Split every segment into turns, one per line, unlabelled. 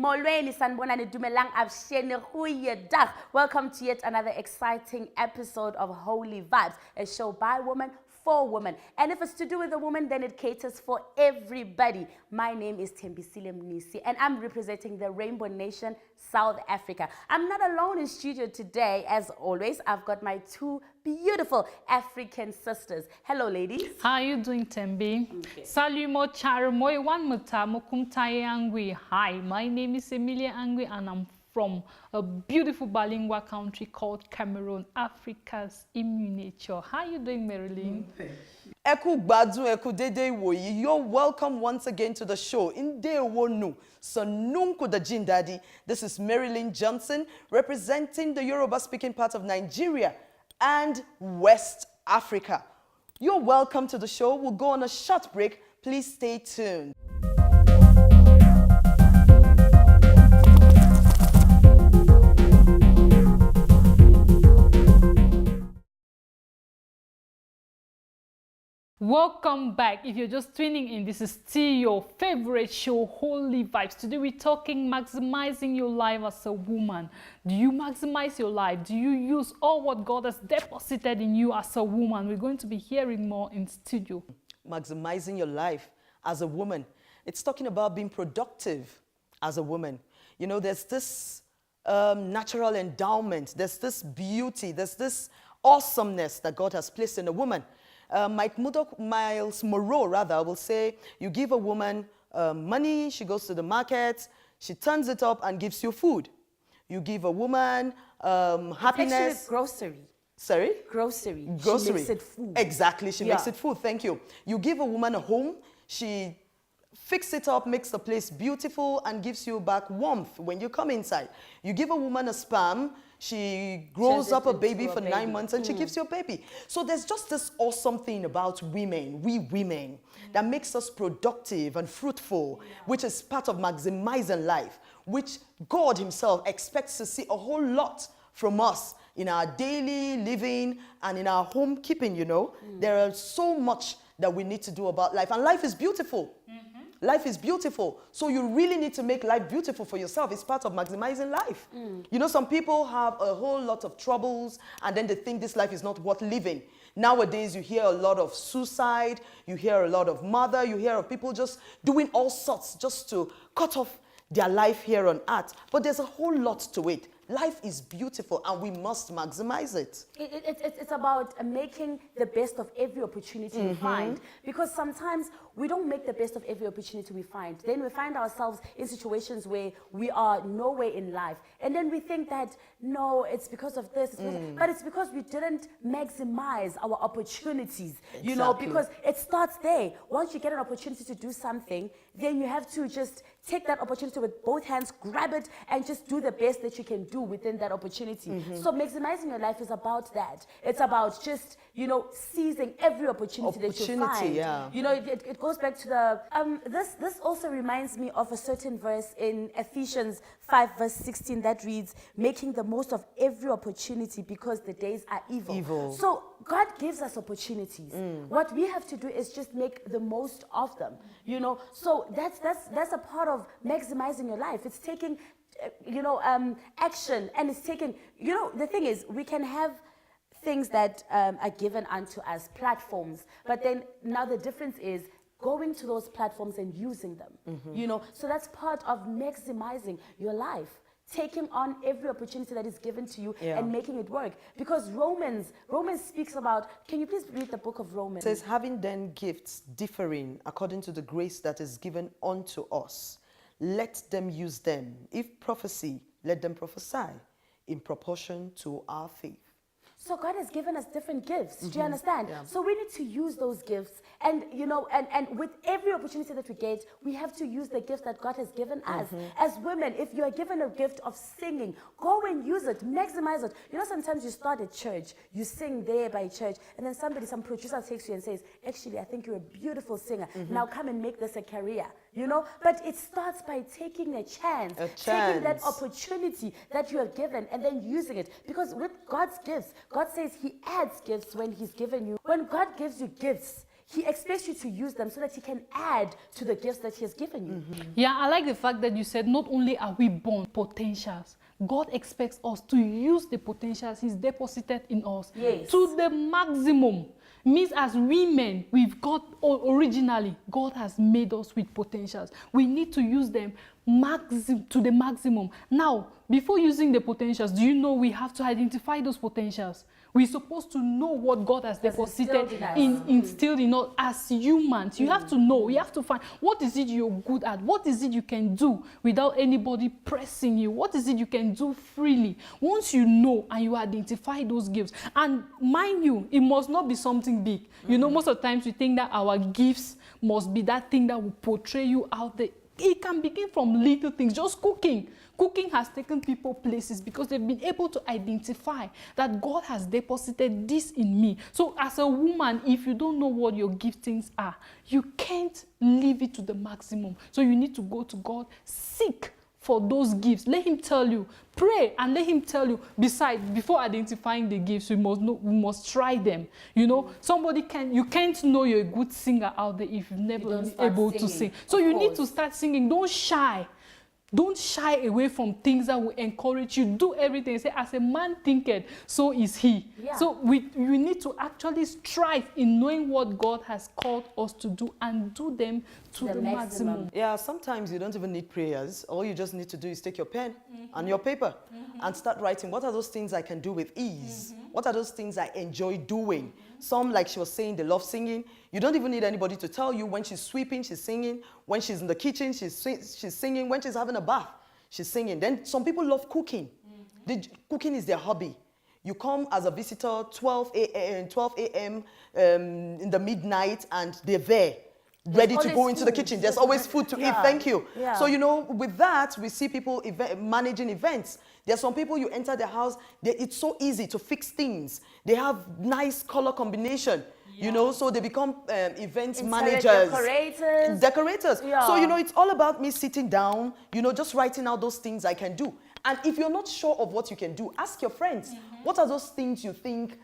Molweni sanibonani dumelang abshene goeiedag. Welcome to yet another exciting episode of Holy Vibes, a show by women for women. And if it's to do with a woman, then it caters for everybody. My name is Thembisile Mnisi, and I'm representing the Rainbow Nation, South Africa. I'm not alone in studio today. As always, I've got my two beautiful African sisters. Hello, ladies.
How are you doing, Tembi?
Okay.
Salut mo charo mo one muta mo kumtaye angwi. Hi, my name is Emilia Angwi and I'm from a beautiful bilingual country called Cameroon, Africa's immunature. How are you doing, Marilyn?
You're welcome once again to the show. This is Marilyn Johnson representing the Yoruba-speaking part of Nigeria and West Africa. You're welcome to the show. We'll go on a short break. Please stay tuned.
Welcome back. If you're just tuning in, this is still your favorite show, Holy Vibes. Today we're talking maximizing your life as a woman. Do you maximize your life? Do you use all what God has deposited in you as a woman? We're going to be hearing more in studio.
Maximizing your life as a woman. It's talking about being productive as a woman. You know, there's this natural endowment, there's this beauty, there's this awesomeness that God has placed in a woman. Miles Monroe, will say, you give a woman money, she goes to the market, she turns it up and gives you food. You give a woman happiness.
Actually, it's grocery.
Sorry?
Grocery.
Grocery.
She makes it food.
Exactly, she makes it food, thank you. You give a woman a home, she fixes it up, makes the place beautiful, and gives you back warmth when you come inside. You give a woman a sperm, she grows up a baby for 9 months and she gives you a baby. So there's just this awesome thing about women, we women, that makes us productive and fruitful, which is part of maximizing life, which God himself expects to see a whole lot from us in our daily living and in our home keeping, you know. There are so much that we need to do about life, and life is beautiful. Life is beautiful. So you really need to make life beautiful for yourself. It's part of maximizing life. You know, some people have a whole lot of troubles and then they think this life is not worth living. Nowadays, you hear a lot of suicide, you hear a lot of murder, you hear of people just doing all sorts just to cut off their life here on earth. But there's a whole lot to it. Life is beautiful and we must maximize it.
It's about making the best of every opportunity we find. Because sometimes we don't make the best of every opportunity we find. Then we find ourselves in situations where we are nowhere in life. And then we think that, no, it's because of this. But it's because we didn't maximize our opportunities. You know, because it starts there. Once you get an opportunity to do something, then you have to just take that opportunity with both hands, grab it, and just do the best that you can do within that opportunity. So maximizing your life is about that. It's about just, you know, seizing every opportunity that you find. You know, it goes back to the, this also reminds me of a certain verse in Ephesians 5 verse 16 that reads, making the most of every opportunity because the days are evil. So God gives us opportunities. What we have to do is just make the most of them, you know. So that's a part of maximizing your life. It's taking you know, action, and it's taken, you know, the thing is, we can have things that are given unto us, platforms, but then now the difference is going to those platforms and using them, you know, so that's part of maximizing your life. Taking on every opportunity that is given to you and making it work. Because Romans speaks about, can you please read the book of Romans?
It says, having then gifts differing according to the grace that is given unto us, let them use them. If prophecy, let them prophesy in proportion to our faith.
So God has given us different gifts. Do you understand? So we need to use those gifts. And, you know, and with every opportunity that we get, we have to use the gifts that God has given us. As women, if you are given a gift of singing, go and use it, maximize it. You know, sometimes you start at church, you sing there by church, and then some producer takes you and says, actually, I think you're a beautiful singer. Now come and make this a career. You know, but it starts by taking a chance, taking that opportunity that you have given and then using it. Because with God's gifts, God says he adds gifts when he's given you. When God gives you gifts, He expects you to use them so that he can add to the gifts that he has given you.
Yeah, I like the fact that you said not only are we born potentials, God expects us to use the potentials he's deposited in us to the maximum. Means as women, we've got, originally, God has made us with potentials. We need to use them to the maximum. Now, before using the potentials, do you know we have to identify those potentials? We're supposed to know what God has deposited, instilled in us as humans. You have to know, you have to find what is it you're good at, what is it you can do without anybody pressing you, what is it you can do freely. Once you know and you identify those gifts, and mind you, it must not be something big. You know, most of the times we think that our gifts must be that thing that will portray you out there. It can begin from little things, just cooking. Cooking has taken people places because they've been able to identify that God has deposited this in me. So as a woman, if you don't know what your giftings are, you can't leave it to the maximum. So you need to go to God, seek for those gifts. Let him tell you, pray and let him tell you. Besides, before identifying the gifts, we must try them. You know, you can't know you're a good singer out there if you've never been able to sing. So you need to start singing. Don't shy. Don't shy away from things that will encourage you. Do everything. Say, as a man thinketh, so is he. Yeah. So you need to actually strive in knowing what God has called us to do and do them to the maximum.
Yeah, sometimes you don't even need prayers. All you just need to do is take your pen and your paper and start writing. What are those things I can do with ease? What are those things I enjoy doing? Some, like she was saying, they love singing. You don't even need anybody to tell you. When she's sweeping, she's singing. When she's in the kitchen, she's singing. When she's having a bath, she's singing. Then some people love cooking. Cooking is their hobby. You come as a visitor 12 a.m. In the midnight, and they're there, ready to go into the kitchen. There's always food to eat. Thank you. Yeah. So, you know, with that, we see people managing events. There's some people, you enter their house, it's so easy to fix things. They have nice color combination, you know, so they become event managers. Decorators. Yeah. So, you know, it's all about me sitting down, you know, just writing out those things I can do. And if you're not sure of what you can do, ask your friends. What are those things you think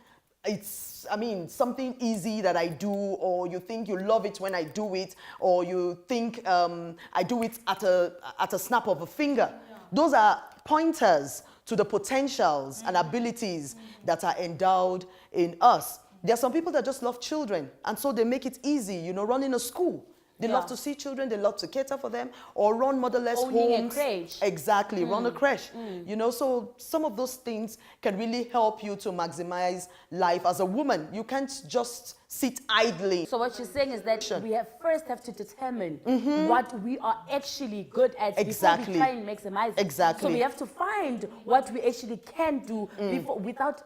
something easy that I do, or you think you love it when I do it, or you think I do it at a snap of a finger. Yeah. Those are pointers to the potentials and abilities that are endowed in us. There are some people that just love children, and so they make it easy, you know, running a school. They love to see children, they love to cater for them, or run motherless homes.
A crèche.
Exactly, run a crèche. You know, so some of those things can really help you to maximize life as a woman. You can't just sit idly.
So what you're saying is that we first have to determine what we are actually good at before we try and maximize it.
Exactly.
So we have to find what we actually can do before, without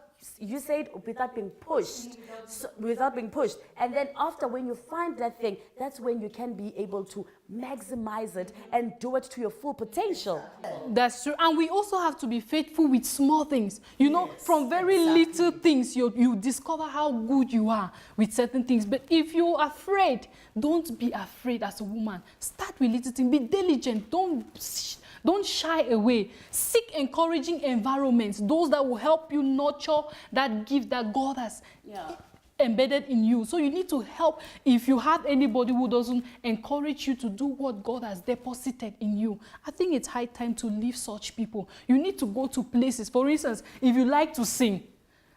being pushed. Without being pushed. And then after, when you find that thing, that's when you can be able to maximize it and do it to your full potential.
That's true. And we also have to be faithful with small things. You know, from very little things, you discover how good you are with certain things. But if you're afraid, don't be afraid as a woman. Start with little things. Be diligent. Don't shy away. Seek encouraging environments, those that will help you nurture that gift that God has embedded in you. So you need to help. If you have anybody who doesn't encourage you to do what God has deposited in you, I think it's high time to leave such people. You need to go to places. For instance, if you like to sing,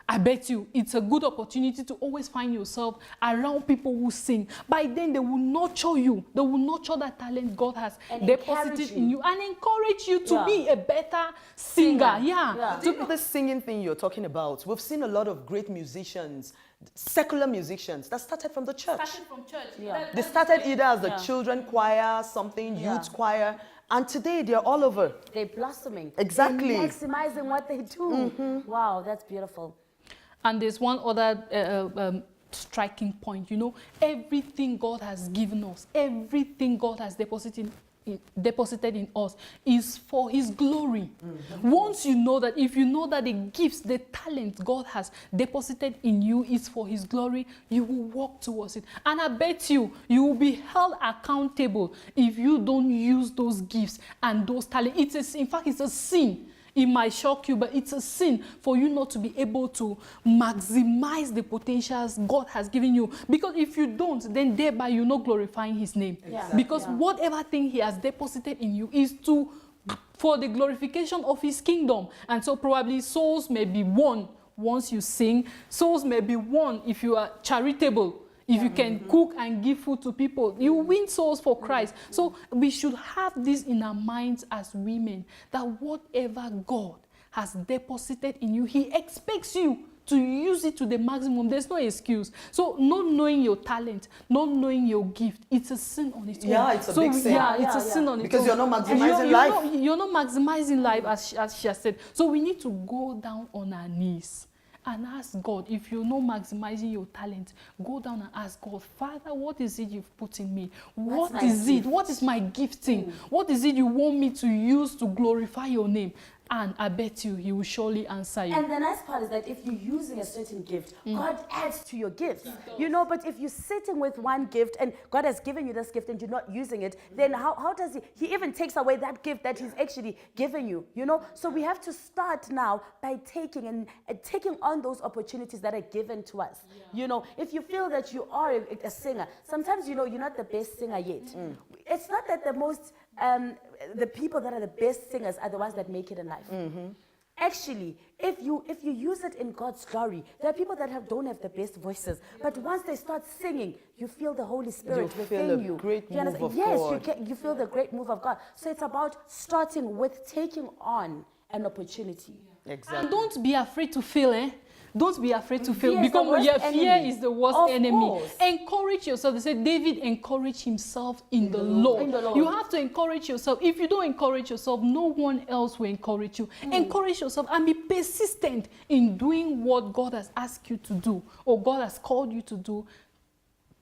I bet you it's a good opportunity to always find yourself around people who sing. By then, they will nurture you. They will nurture that talent God has deposited in you and encourage you to be a better singer.
The singing thing you're talking about, we've seen a lot of great musicians, secular musicians, that started from the church. They started either as the children choir, youth choir, and today they're all over.
They're blossoming.
Exactly.
They're maximizing what they do. Wow, that's beautiful.
And there's one other striking point, you know, everything God has given us, everything God has deposited in us is for his glory. Once you know that, if you know that the gifts, the talent God has deposited in you is for his glory, you will walk towards it. And I bet you will be held accountable if you don't use those gifts and those talents. In fact, it's a sin. It might shock you, but it's a sin for you not to be able to maximize the potentials God has given you. Because if you don't, then thereby you're not glorifying his name.
Exactly.
Because whatever thing he has deposited in you is for the glorification of his kingdom. And so probably souls may be won once you sing. Souls may be won if you are charitable. If you can cook and give food to people, you win souls for Christ. So we should have this in our minds as women, that whatever God has deposited in you, he expects you to use it to the maximum. There's no excuse. So not knowing your talent, not knowing your gift, it's a sin on its own.
Yeah, it's a big sin.
Yeah, it's a sin on its own.
Because you're not maximizing life.
You're not maximizing life, as she has said. So we need to go down on our knees and ask God. If you're not maximizing your talent, go down and ask God, Father, what is it you've put in me? What is it? What is my gifting? What is it you want me to use to glorify your name? And I bet you, he will surely answer you.
And the nice part is that if you're using a certain gift, God adds to your gifts. You know, but if you're sitting with one gift and God has given you this gift and you're not using it, then how does he even takes away that gift that he's actually given you, you know? So we have to start now by taking on those opportunities that are given to us. You know, if you feel that you are a singer, sometimes, you know, you're not the best singer yet. It's not that the people that are the best singers are the ones that make it in life. Actually, if you use it in God's glory, there are people that don't have the best voices, but once they start singing, you feel the Holy Spirit within you.
Great
you
move of
yes,
God.
you feel the great move of God. So it's about starting with taking on an opportunity.
Exactly.
And don't be afraid to fail, eh? Don't be afraid to fail,
Fear is the
because
worst
fear
enemy.
is the worst
Of
enemy.
course.
Encourage yourself. They say David encouraged himself in the Lord.
In the Lord.
You have to encourage yourself. If you don't encourage yourself, no one else will encourage you. Encourage yourself and be persistent in doing what God has asked you to do, or God has called you to do,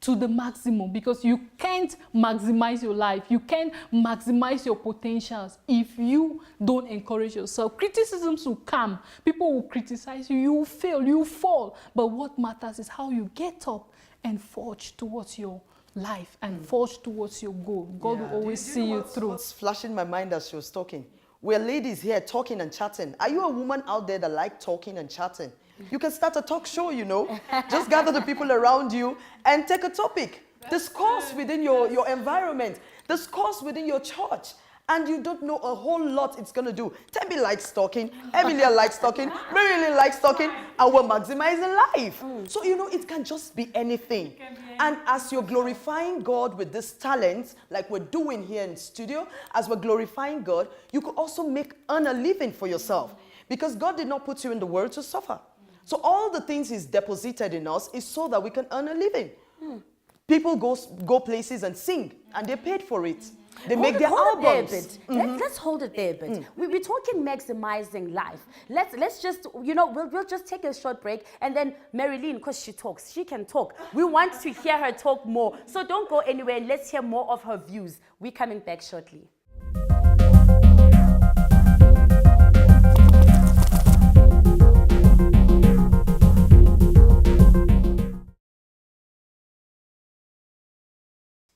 to the maximum, because you can't maximize your life. You can't maximize your potentials if you don't encourage yourself. Criticisms will come. People will criticize you. You will fail. You will fall. But what matters is how you get up and forge towards your life and forge towards your goal. God will always see you through.
What's flashing my mind as she was talking? We're ladies here talking and chatting. Are you a woman out there that like talking and chatting? You can start a talk show, you know. Just gather the people around you and take a topic. Discuss within your environment. Discuss within your church. And you don't know a whole lot it's going to do. Tembi likes talking. Emilia likes talking. Marilyn likes talking. And we're maximizing life. So, you know, it can just be anything. And as you're glorifying God with this talent, like we're doing here in studio, as we're glorifying God, you could also earn a living for yourself. Because God did not put you in the world to suffer. So all the things he's deposited in us is so that we can earn a living. People go places and sing, and they're paid for it. They make their albums.
Let's hold it there a bit. We're talking maximizing life. Let's just, you know, we'll just take a short break, and then Marilyn, because she talks, she can talk. We want to hear her talk more. So don't go anywhere, and let's hear more of her views. We're coming back shortly.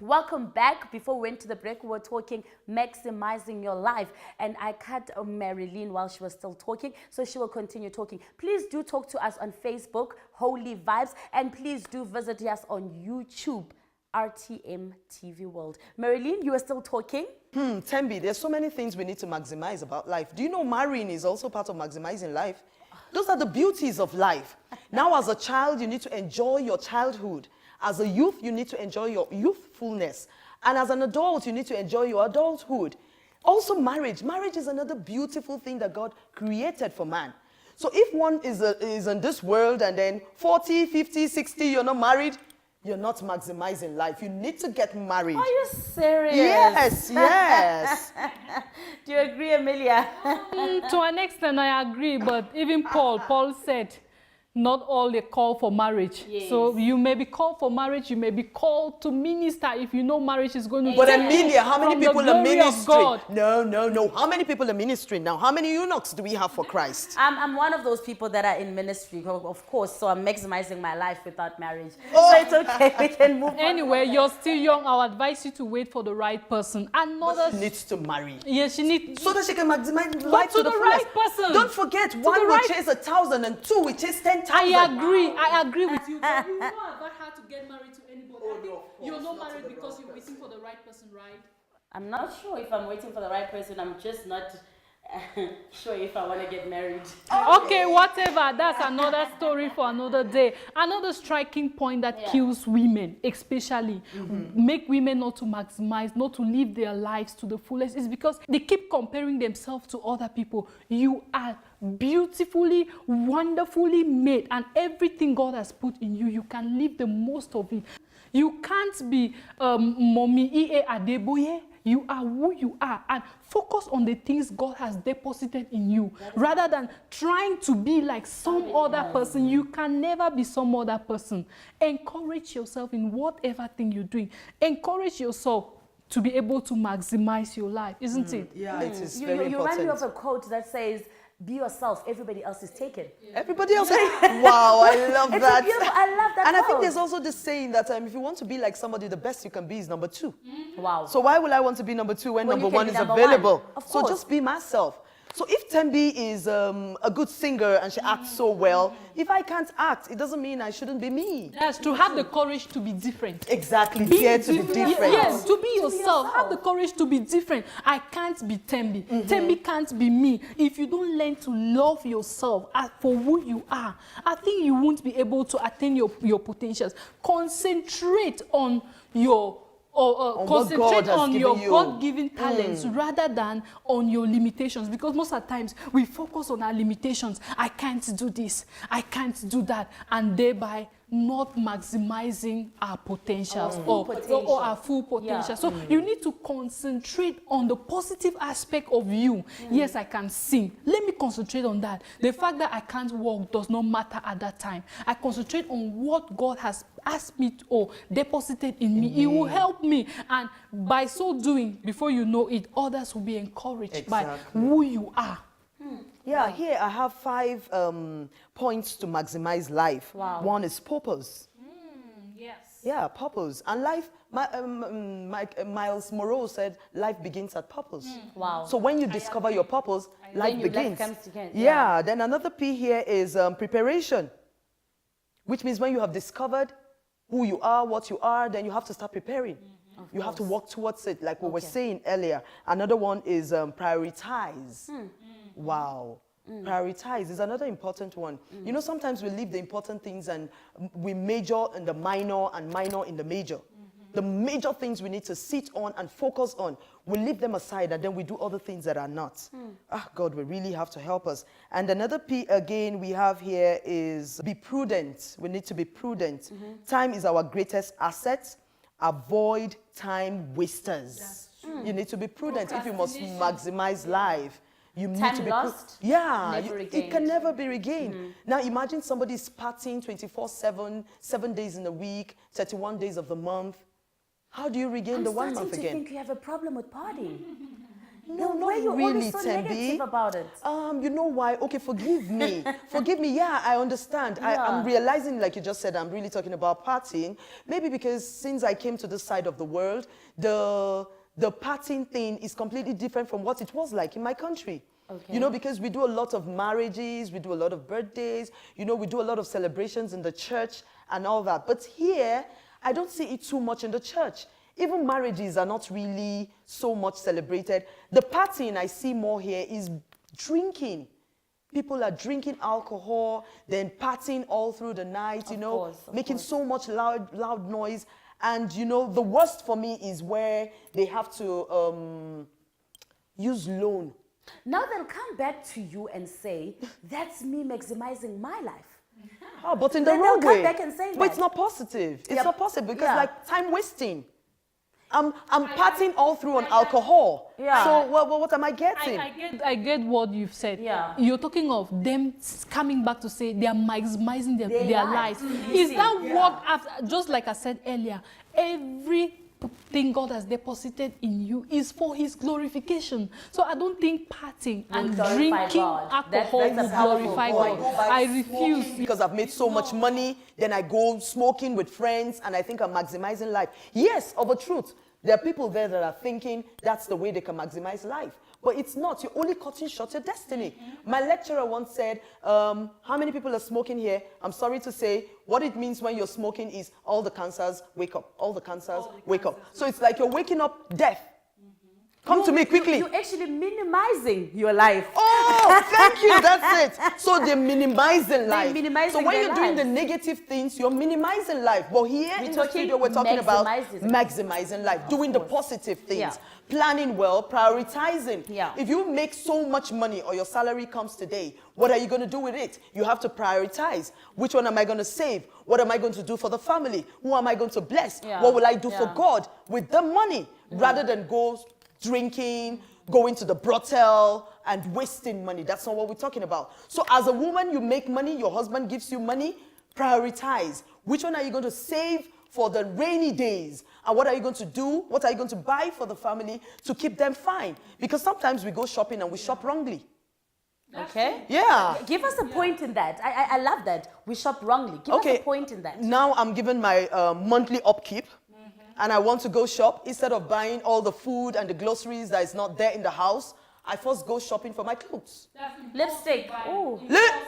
Welcome back. Before we went to the break, we were talking maximizing your life. And I cut Marilyn while she was still talking, so she will continue talking. Please do talk to us on Facebook, Holy Vibes, and please do visit us on YouTube, RTM TV World. Marilyn, you are still talking?
Tembi, there's so many things we need to maximize about life. Do you know marrying is also part of maximizing life? Those are the beauties of life. Now, as a child, you need to enjoy your childhood. As a youth, you need to enjoy your youthfulness. And as an adult, you need to enjoy your adulthood. Also marriage. Marriage is another beautiful thing that God created for man. So if one is in this world and then 40, 50, 60, you're not married, you're not maximizing life. You need to get married.
Are you serious?
Yes, yes.
Do you agree, Amelia?
To an extent, I agree. But even Paul said, not all they call for marriage.
Yes.
So you may be called for marriage, you may be called to minister if you know marriage is going to
But
take
Amelia, how many
from the
people are
glory of
ministering?
God.
No. How many people are ministering now? How many eunuchs do we have for Christ?
I'm one of those people that are in ministry, of course, so I'm maximizing my life without marriage.
Oh.
So it's okay, we can move on.
Anyway, you're still young. I'll advise you to wait for the right person. Another,
She needs to marry.
yeah, she needs.
So that she can maximize life
to
to
the
the
right
fullest.
person.
Don't forget, one
the
will
right-
chase 1,000 and two will chase 10,000.
I agree with you. But you know about how to get married to anybody. I think you're not married because you're waiting for the right person, right?
I'm not sure if I'm waiting for the right person. I'm just not sure if I want to get married.
Okay, whatever. That's another story for another day. Another striking point that kills women, especially, make women not to maximize, not to live their lives to the fullest, is because they keep comparing themselves to other people. You are beautifully, wonderfully made, and everything God has put in you, you can live the most of it. You can't be Mommy E.A. Adeboye. You are who you are, and focus on the things God has deposited in you rather than trying to be like some other person. You can never be some other person. Encourage yourself in whatever thing you're doing. Encourage yourself to be able to maximize your life, isn't it?
Yeah, it is
You
very
remind me
important.
of a quote that says, be yourself, everybody else is taken.
Everybody else. Wow, I love
It's
that.
beautiful. I love that
And I think
quote.
there's also this saying that if you want to be like somebody, the best you can be is number 2.
Wow.
So why will I want to be number 2 when
When you
number
can
1
be
is
number
available?
1? Of
So
course.
just be myself. So if Tembi is a good singer and she acts so well, if I can't act, it doesn't mean I shouldn't be me.
That's to have the courage to be different.
Exactly, dare to be different.
Yes, to be yourself. Have the courage to be different. I can't be Tembi. Tembi can't be me. If you don't learn to love yourself for who you are, I think you won't be able to attain your potentials. Concentrate on your
what
concentrate
God has
on
given
your
you.
God-given talents rather than on your limitations, because most of the times we focus on our limitations. I can't do this, I can't do that, and thereby not maximizing our potentials or our full potential.
Yeah.
So you need to concentrate on the positive aspect of you. Yes, I can sing. Let me concentrate on that. The fact that I can't walk does not matter at that time. I concentrate on what God has asked me to, or deposited in me. It will help me. And by so doing, before you know it, others will be encouraged by who you are.
Yeah, here I have 5 points to maximize life.
Wow.
1 is purpose.
Yes.
Yeah, purpose. And life, Miles Moreau said, life begins at purpose.
Wow.
So when you discover your purpose, life
Life
begins.
comes together.
Yeah, then another P here is preparation, which means when you have discovered who you are, what you are, then you have to start preparing. You have to work towards it, like we were saying earlier. Another one is prioritize. Wow. Prioritize is another important one. You know, sometimes we leave the important things and we major in the minor and minor in the major. The major things we need to sit on and focus on, we leave them aside and then we do other things that are not. God, we really have to help us. And another P again we have here is be prudent. We need to be prudent. Time is our greatest asset. Avoid time wasters. You need to be prudent if you must maximize life. You need
Time
to be
lost,
yeah,
never
it
regained.
can never be regained. Now imagine somebody is partying 24/7, 7 days in a week, 31 days of the month. How do you regain the 1 month
I'm starting to
again?
think you have a problem with partying.
No,
Why
not
are you
really,
always so negative
Tembi.
about it?
You know why? Okay, forgive me. Forgive me. Yeah, I understand. I'm realizing, like you just said, I'm really talking about partying. Maybe because since I came to this side of the world, the partying thing is completely different from what it was like in my country.
Okay.
You know, because we do a lot of marriages, we do a lot of birthdays, you know, we do a lot of celebrations in the church and all that. But here, I don't see it too much in the church. Even marriages are not really so much celebrated. The partying I see more here is drinking. People are drinking alcohol, then partying all through the night, you know, making so much loud noise. And, you know, the worst for me is where they have to use loan.
Now they'll come back to you and say, that's me maximizing my life.
Oh, but in the
Then
wrong
they'll come
way.
back and say
But it's
that.
not positive. It's not positive because like time wasting. I'm partying all through on alcohol.
Yeah.
So what am I getting?
I get what you've said.
Yeah.
You're talking of them coming back to say they are maximizing their lives.
lives.
Is that what, after, just like I said earlier, everything God has deposited in you is for His glorification. So I don't think partying and
glorify
drinking
God.
alcohol
That's a
will
powerful
glorify
point.
God. I refuse.
Because I've made so much money, then I go smoking with friends, and I think I'm maximizing life. Yes, of a truth, there are people there that are thinking that's the way they can maximize life. But it's not. You're only cutting short your destiny. My lecturer once said, how many people are smoking here? I'm sorry to say, what it means when you're smoking is all the cancers wake up. All the cancers wake up. So it's like you're waking up death. Come to me quickly.
You're actually minimizing your life.
Oh, thank you. That's it. So they're minimizing life.
minimizing
so when
their
you're doing the
lives.
negative things, you're minimizing life. But here in the
talking
studio, we're talking about
maximizing.
maximizing life, doing the positive things,
Yeah.
planning well, prioritizing.
Yeah.
If you make so much money or your salary comes today, what are you going to do with it? You have to prioritize. Which one am I going to save? What am I going to do for the family? Who am I going to bless?
Yeah.
What will I do for
Yeah.
God with the money? Rather than go drinking, going to the brothel, and wasting money. That's not what we're talking about. So as a woman, you make money, your husband gives you money, prioritize. Which one are you going to save for the rainy days? And what are you going to do? What are you going to buy for the family to keep them fine? Because sometimes we go shopping and we shop wrongly.
Okay?
Yeah.
Give us a point in that. I love that. We shop wrongly. Give us a point in that.
Now I'm given my monthly upkeep. And I want to go shop. Instead of buying all the food and the groceries that is not there in the house, I first go shopping for my clothes.
Lipstick. Ooh.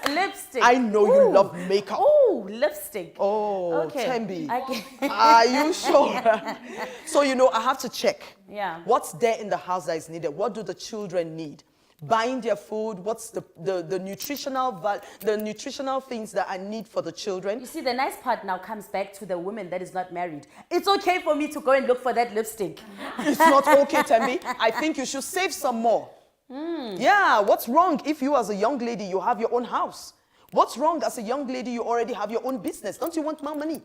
Lipstick.
I know you love makeup.
Ooh, lipstick.
Oh,
Okay.
Tembi.
I
Are you sure? So, I have to check.
Yeah.
What's there in the house that is needed? What do the children need? Buying their food, what's the nutritional things that I need for the children?
You see, the nice part now comes back to the woman that is not married. It's okay for me to go and look for that lipstick.
It's not okay, Tembi. I think you should save some more. Yeah, what's wrong if you as a young lady, you have your own house? What's wrong as a young lady, you already have your own business? Don't you want more money?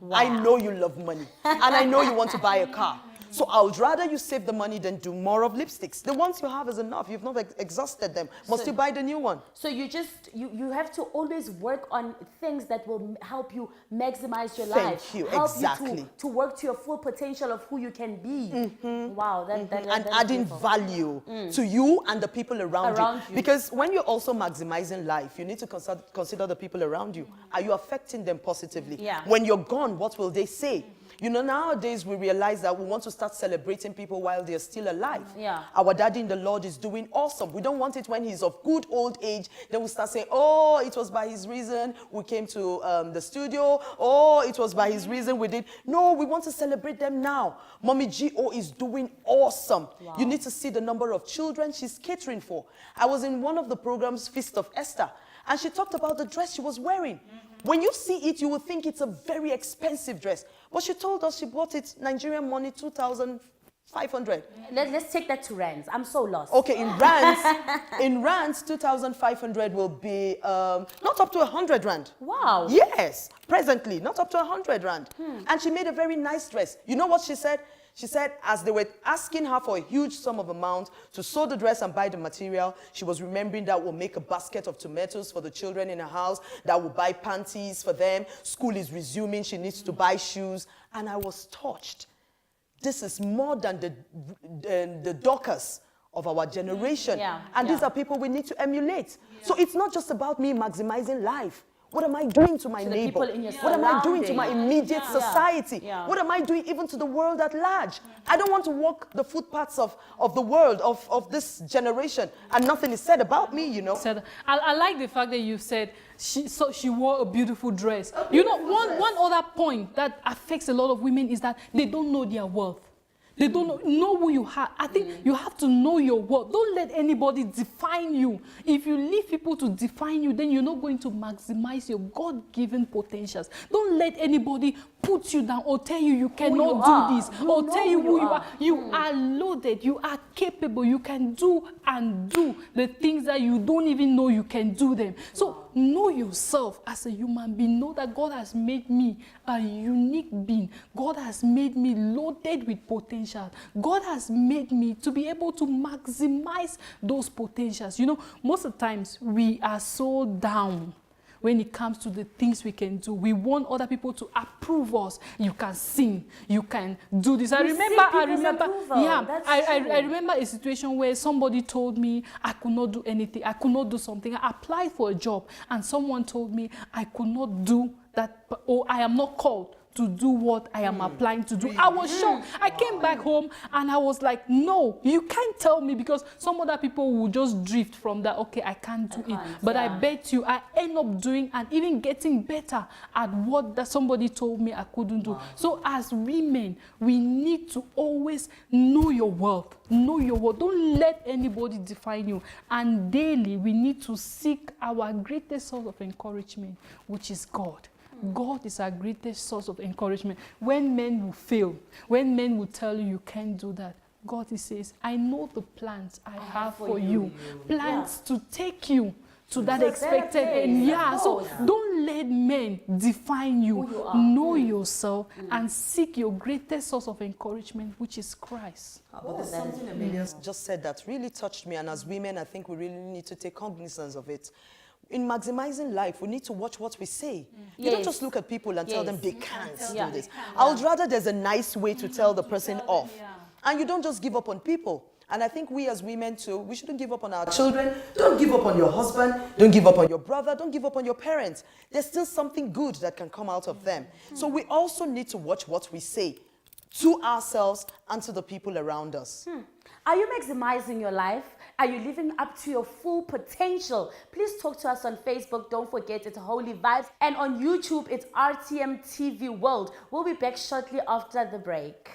Wow.
I know you love money. And I know you want to buy a car. So I would rather you save the money than do more of lipsticks. The ones you have is enough. You've not exhausted them. Must you buy the new one?
So you have to always work on things that will help you maximize your life.
Thank you.
Help
Exactly.
you to work to your full potential of who you can be. Wow. That
And
that's
adding
beautiful.
value to you and the people around
you.
Because when you're also maximizing life, you need to consider the people around you. Are you affecting them positively?
Yeah.
When you're gone, what will they say? Nowadays we realize that we want to start celebrating people while they're still alive.
Yeah.
Our daddy in the Lord is doing awesome. We don't want it when he's of good old age. Then we start saying, oh, it was by his reason we came to the studio. Oh, it was by his reason we did. No, we want to celebrate them now. Mommy G.O. is doing awesome.
Wow.
You need to see the number of children she's catering for. I was in one of the programs, Feast of Esther, and she talked about the dress she was wearing. When you see it, you will think it's a very expensive dress. But she told us she bought it, Nigerian money, 2,500.
Let's take that to rands. I'm so lost.
Okay, in rands, 2,500 will be not up to 100 rand.
Wow.
Yes, presently, not up to 100 rand. And she made a very nice dress. You know what she said? She said as they were asking her for a huge sum of amount to sew the dress and buy the material, she was remembering that will make a basket of tomatoes for the children in her house, that will buy panties for them. School is resuming, she needs to buy shoes. And I was touched. This is more than the Dorcas of our generation. And these are people we need to emulate. So it's not just about me maximizing life. What am I doing to my neighbor?
people in your
What am I doing to my
surrounding.
immediate society? What am I doing even to the world at large? I don't want to walk the footpaths of the world, of this generation, and nothing is said about me,
Said, I like the fact that you said she wore a beautiful dress. One other point that affects a lot of women is that they don't know their worth. They don't know who you are. I think you have to know your worth. Don't let anybody define you. If you leave people to define you, then you're not going to maximize your God-given potentials. Don't let anybody put you down or tell you cannot do this or tell you who you are. You are loaded. You are capable. You can do and do the things that you don't even know you can do them. So know yourself as a human being. Know that God has made me a unique being. God has made me loaded with potential. God has made me to be able to maximize those potentials. You know, most of the times we are so down when it comes to the things we can do. We want other people to approve us. You can sing, you can do this. I remember, I remember a situation where somebody told me I could not do anything, I could not do something. I applied for a job and someone told me I could not do that, or I am not called to do what I am applying to do. I was shocked. I came back home and I was like, no, you can't tell me, because some other people will just drift from that, okay, I can't do it. But I bet you I end up doing and even getting better at what that somebody told me I couldn't do. So as women, we need to always know your worth. Know your worth. Don't let anybody define you. And daily, we need to seek our greatest source of encouragement, which is God. God is our greatest source of encouragement. When men will fail, when men will tell you you can't do that, God says, I know the plans I have for you. Plans to take you to that expected end. So don't let men define you. Know yourself and seek your greatest source of encouragement, which is Christ.
But there's something Amelia just said that really touched me, and as women, I think we really need to take cognizance of it. In maximizing life, we need to watch what we say. You don't just look at people and tell them they can't do this. I would rather there's a nice way to tell the person off. And you don't just give up on people. And I think we as women too, we shouldn't give up on our children. Don't give up on your husband. Don't give up on your brother. Don't give up on your parents. There's still something good that can come out of them. So we also need to watch what we say to ourselves and to the people around us.
Are you maximizing your life? Are you living up to your full potential? Please talk to us on Facebook. Don't forget, it's Holy Vibes. And on YouTube, it's RTM TV World. We'll be back shortly after the break.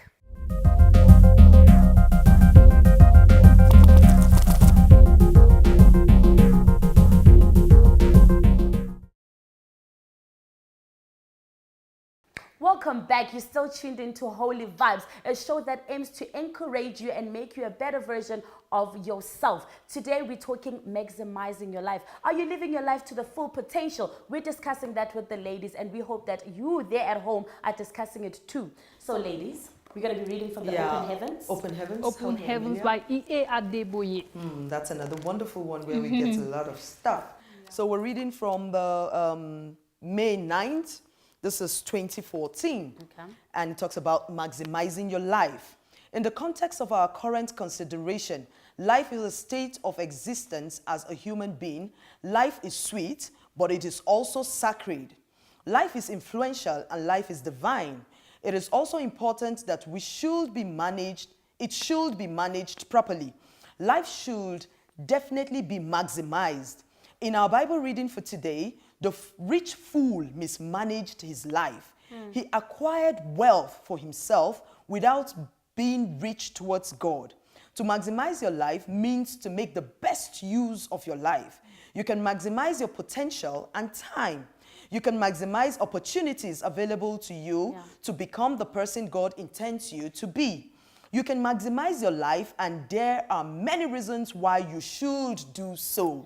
Welcome back. You're still tuned into Holy Vibes, a show that aims to encourage you and make you a better version of yourself. Today, we're talking maximizing your life. Are you living your life to the full potential? We're discussing that with the ladies, and we hope that you there at home are discussing it too. So, ladies, we're going to be reading from the Open Heavens.
Open Heavens.
Open Heavens by E.A. Adeboye.
That's another wonderful one where we get a lot of stuff. So we're reading from the May 9th. This is 2014, and it talks about maximizing your life. In the context of our current consideration, life is a state of existence as a human being. Life is sweet, but it is also sacred. Life is influential and life is divine. It is also important that it should be managed properly. Life should definitely be maximized. In our Bible reading for today, the rich fool mismanaged his life. He acquired wealth for himself without being rich towards God. To maximize your life means to make the best use of your life. You can maximize your potential and time. You can maximize opportunities available to you to become the person God intends you to be. You can maximize your life, and there are many reasons why you should do so.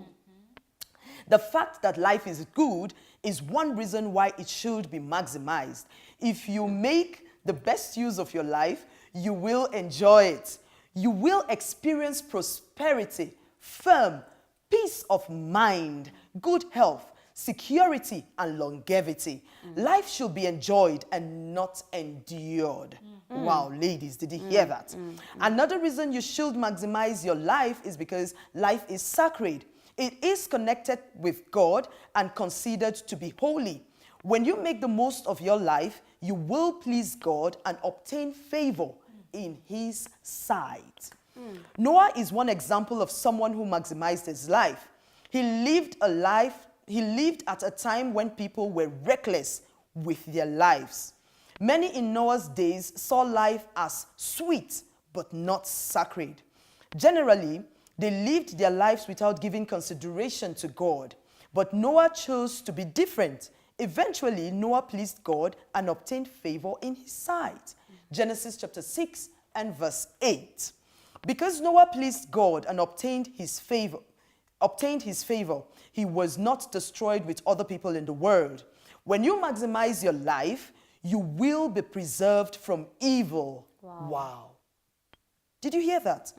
The fact that life is good is one reason why it should be maximized. If you make the best use of your life, you will enjoy it. You will experience prosperity, firm, peace of mind, good health, security, and longevity. Life should be enjoyed and not endured. Wow, ladies, did you hear that? Another reason you should maximize your life is because life is sacred. It is connected with God and considered to be holy. When you make the most of your life, you will please God and obtain favor in His sight. Noah is one example of someone who maximized his life. He lived at a time when people were reckless with their lives. Many in Noah's days saw life as sweet but not sacred. Generally, they lived their lives without giving consideration to God. But Noah chose to be different. Eventually, Noah pleased God and obtained favor in His sight. Genesis chapter 6 and verse 8. Because Noah pleased God and obtained His favor, obtained his favor, he was not destroyed with other people in the world. When you maximize your life, you will be preserved from evil. Wow. Did you hear that?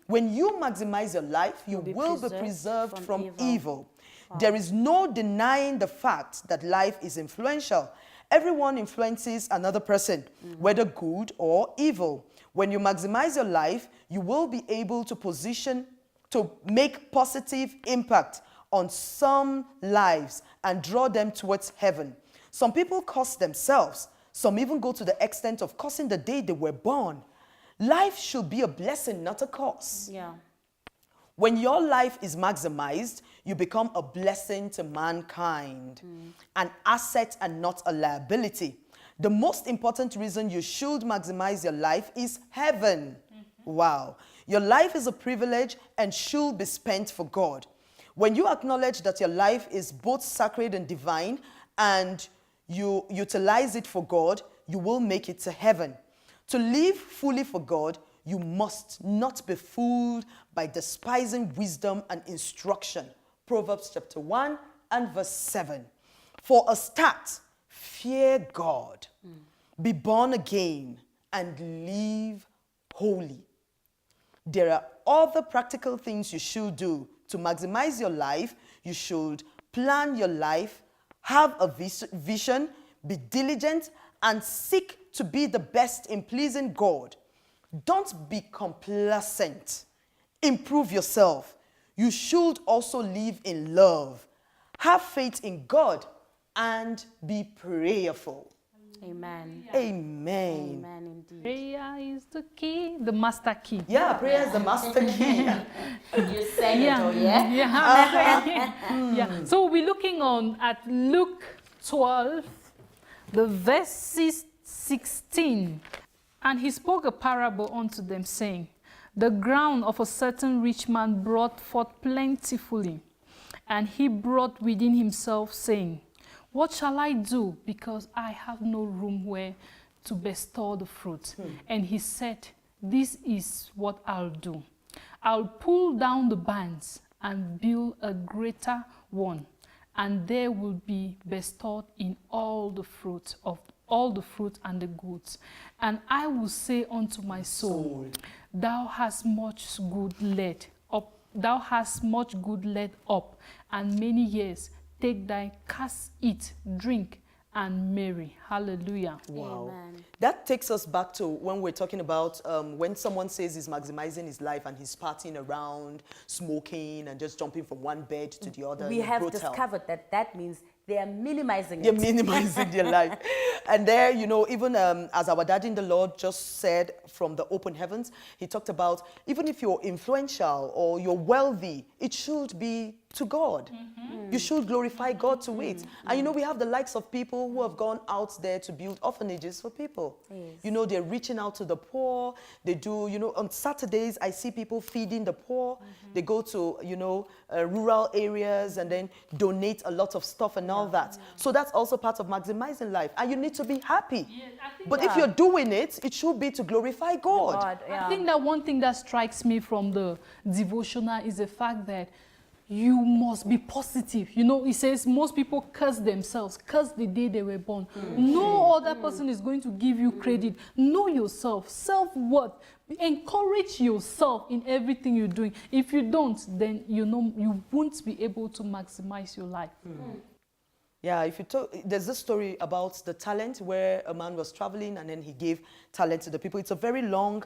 When you maximize your life, you will be preserved from evil. Wow. There is no denying the fact that life is influential. Everyone influences another person, whether good or evil. When you maximize your life, you will be able to make positive impact on some lives and draw them towards heaven. Some people curse themselves. Some even go to the extent of cursing the day they were born. Life should be a blessing, not a curse.
Yeah.
When your life is maximized, you become a blessing to mankind, an asset and not a liability. The most important reason you should maximize your life is heaven. Wow. Your life is a privilege and should be spent for God. When you acknowledge that your life is both sacred and divine, and you utilize it for God, you will make it to heaven. To live fully for God, you must not be fooled by despising wisdom and instruction. Proverbs chapter 1 and verse 7. For a start, fear God, be born again, and live holy. There are other practical things you should do to maximize your life. You should plan your life, have a vision, be diligent, and seek to be the best in pleasing God. Don't be complacent. Improve yourself. You should also live in love. Have faith in God and be prayerful.
Amen.
Amen.
Amen, indeed.
Prayer is the key, the master key.
Yeah, prayer is the master key.
You sang it, oh yeah?
Yeah. So we're looking on at Luke 12, the verses 16. And he spoke a parable unto them, saying, the ground of a certain rich man brought forth plentifully. And he brought within himself, saying, what shall I do? Because I have no room where to bestow the fruit. And he said, this is what I'll do. I'll pull down the barns and build a greater one, and there will be bestowed in all the fruit and the goods. And I will say unto my soul, thou hast much good laid up, and many years. Take thy cast, eat, drink, and marry. Hallelujah.
Wow.
Amen.
That takes us back to when we're talking about when someone says he's maximizing his life and he's partying around, smoking, and just jumping from one bed to the other.
We have discovered that means they are minimizing
They're
it.
minimizing their life. And there, you know, even as our daddy in the Lord just said from the open heavens, he talked about even if you're influential or you're wealthy, it should be to God. You should glorify God to it. And you know, we have the likes of people who have gone out there to build orphanages for people.
Yes.
You know, they're reaching out to the poor. They do, you know, on Saturdays, I see people feeding the poor. They go to, you know, rural areas and then donate a lot of stuff and all that. So that's also part of maximizing life. And you need to be happy. But if you're doing it, it should be to glorify God.
I think that one thing that strikes me from the devotional is the fact that you must be positive. You know, it says most people curse themselves, curse the day they were born. No other person is going to give you credit. Know yourself, self-worth. Encourage yourself in everything you're doing. If you don't, then you know you won't be able to maximize your life.
Yeah, if you talk, there's this story about the talent where a man was traveling and then he gave talent to the people. It's a very long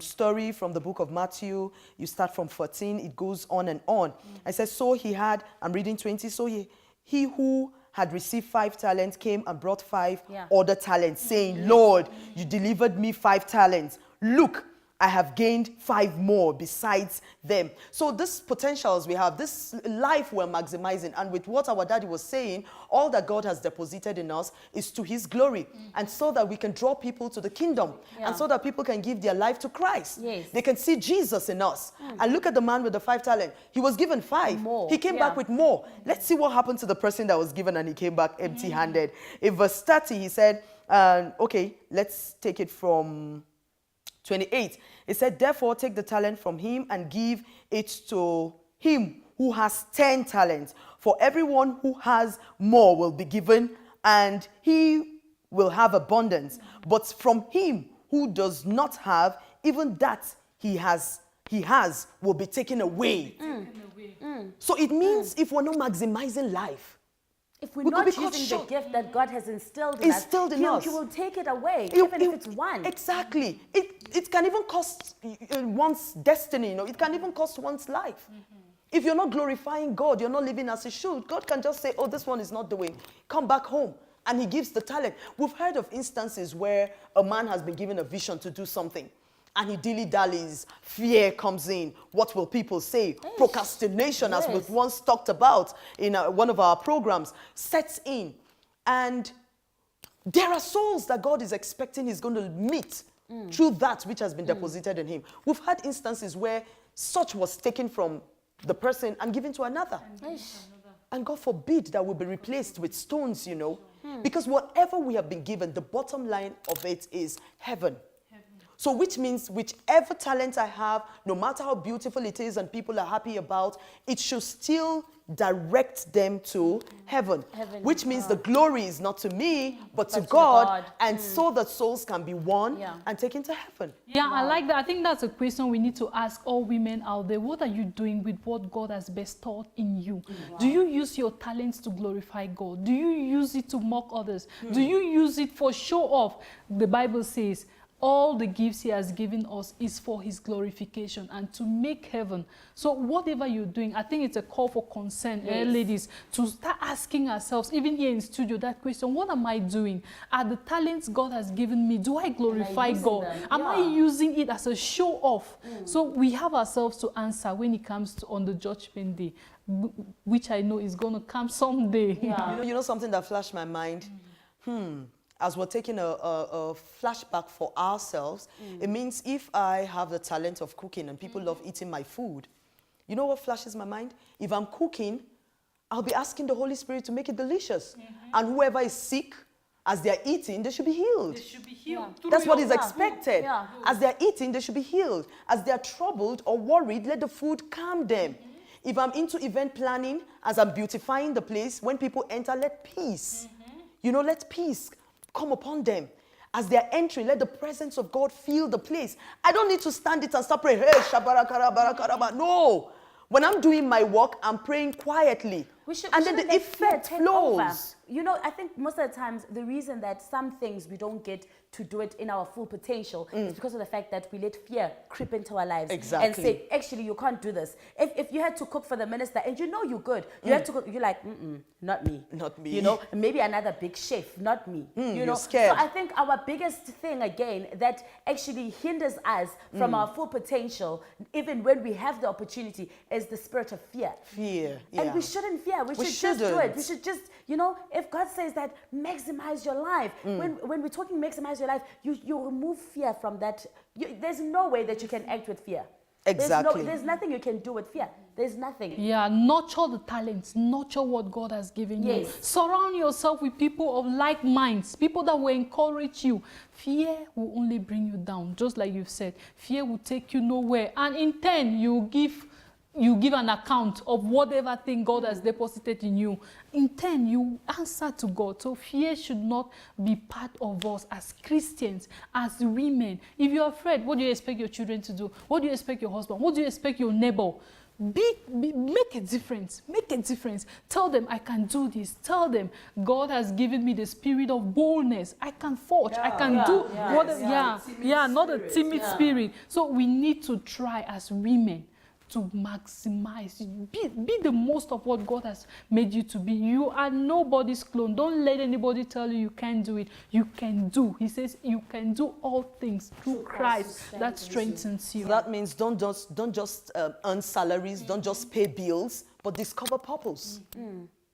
story from the book of Matthew. You start from 14, it goes on and on. I said, so he had, I'm reading 20, so he who had received 5 talents came and brought 5 other talents, saying, Lord, you delivered me 5 talents. Look, I have gained 5 more besides them. So this potentials we have, this life we're maximizing, and with what our daddy was saying, all that God has deposited in us is to his glory, and so that we can draw people to the kingdom, and so that people can give their life to Christ.
Yes.
They can see Jesus in us. And look at the man with the 5 talents. He was given 5.
More.
He came back with more. Let's see what happened to the person that was given and he came back empty-handed. In verse 30, he said, okay, let's take it from 28. It said, therefore, take the talent from him and give it to him who has 10 talents. For everyone who has more will be given, and he will have abundance. But from him who does not have, even that he has will be taken away. So it means if we're not maximizing life,
if we're
we could
not
be cut
using
short.
the gift that God has instilled in us,
In us.
He will take it away, even if it's one.
Exactly. It can even cost one's destiny, It can even cost one's life. If you're not glorifying God, you're not living as you should, God can just say, oh, this one is not the way. Come back home. And he gives the talent. We've heard of instances where a man has been given a vision to do something, and he dilly-dallies, fear comes in. What will people say? Procrastination, as we've once talked about in one of our programs, sets in. And there are souls that God is expecting he's going to meet through that which has been deposited in him. We've had instances where such was taken from the person and given to another. And God forbid that will be replaced with stones, Because whatever we have been given, the bottom line of it is heaven. So which means whichever talent I have, no matter how beautiful it is and people are happy about, it should still direct them to heaven. Which means the glory is not to me, but to God. And so that souls can be won and taken to heaven.
Yeah, I like that. I think that's a question we need to ask all women out there. What are you doing with what God has bestowed in you? Do you use your talents to glorify God? Do you use it to mock others? Do you use it for show off? The Bible says, all the gifts he has given us is for his glorification and to make heaven. So whatever you're doing, I think it's a call for concern, ladies, to start asking ourselves, even here in studio, that question, what am I doing? Are the talents God has given me, do I glorify God? Am I using it as a show off? So we have ourselves to answer when it comes to on the judgment day, which I know is going to come someday.
You know something that flashed my mind? As we're taking a flashback for ourselves, it means if I have the talent of cooking and people love eating my food, you know what flashes my mind? If I'm cooking, I'll be asking the Holy Spirit to make it delicious. And whoever is sick, as they're eating, they should be healed.
They should be healed.
That's what is expected. As they're eating, they should be healed. As they're troubled or worried, let the food calm them. If I'm into event planning, as I'm beautifying the place, when people enter, let peace. Let peace come upon them. As they're entering, let the presence of God fill the place. I don't need to stand it and start praying, hey, shabarakara, barakaraba. No. When I'm doing my work, I'm praying quietly. And then the effect flows.
I think most of the times the reason that some things we don't get to do it in our full potential is because of the fact that we let fear creep into our lives. And say, actually, you can't do this. If you had to cook for the minister and you're good, you have to cook, you're like, not me.
Not me.
Maybe another big chef, not me.
You're scared.
So I think our biggest thing, again, that actually hinders us from our full potential, even when we have the opportunity, is the spirit of fear. And we shouldn't fear. We should just do it. We should just, if God says that maximize your life, when we're talking maximize your life, you remove fear from that. There's no way that you can act with fear.
Exactly.
There's nothing you can do with fear. There's nothing.
Yeah, nurture the talents, nurture what God has given you. Surround yourself with people of like minds, people that will encourage you. Fear will only bring you down, just like you've said. Fear will take you nowhere. And in turn, you give an account of whatever thing God has deposited in you. In turn, you answer to God. So fear should not be part of us as Christians, as women. If you're afraid, what do you expect your children to do? What do you expect your husband? What do you expect your neighbor? Make a difference. Make a difference. Tell them, I can do this. Tell them, God has given me the spirit of boldness. I can forge. I can do whatever. Not a timid spirit. So we need to try as women to maximize. Be the most of what God has made you to be. You are nobody's clone. Don't let anybody tell you can't do it. You can do. He says you can do all things through Christ that strengthens you.
That means don't just earn salaries, don't just pay bills, but discover purpose.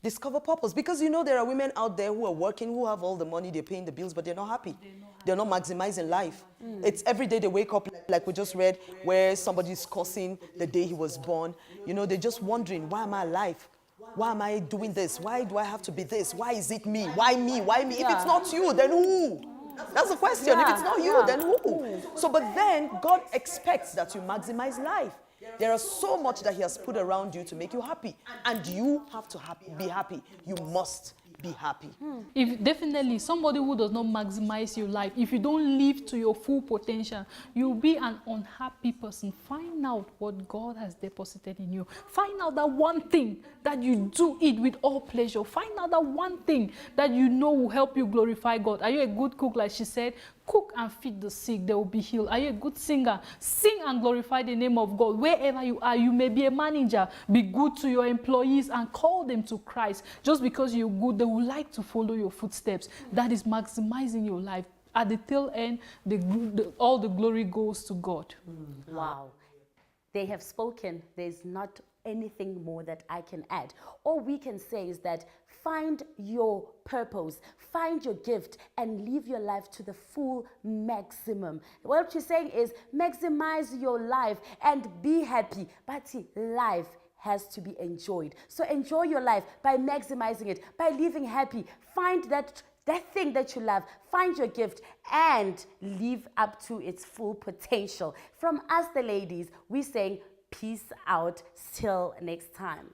Discover purpose. Because there are women out there who are working, who have all the money, they're paying the bills, but they're not happy. They're not maximizing life. It's every day they wake up, like we just read, where somebody's cursing the day he was born. They're just wondering, why am I alive? Why am I doing this? Why do I have to be this? Why is it me? Why me? Why me? If it's not you, then who? That's the question. If it's not you, then who? So, but then God expects that you maximize life. There is so much that he has put around you to make you happy. And you have to be happy. You must be happy.
If definitely somebody who does not maximize your life, if you don't live to your full potential, you'll be an unhappy person. Find out what God has deposited in you. Find out that one thing that you do it with all pleasure. Find out that one thing that you know will help you glorify God. Are you a good cook, like she said? Cook and feed the sick, they will be healed. Are you a good singer? Sing and glorify the name of God. Wherever you are, you may be a manager. Be good to your employees and call them to Christ. Just because you're good, they would like to follow your footsteps. That is maximizing your life. At the tail end, all the glory goes to God.
Wow. They have spoken. There's not anything more that I can add. All we can say is that find your purpose, find your gift, and live your life to the full maximum. What you're saying is maximize your life and be happy. But see, life has to be enjoyed. So enjoy your life by maximizing it, by living happy. Find that thing that you love, find your gift, and live up to its full potential. From us, the ladies, we're saying peace out till next time.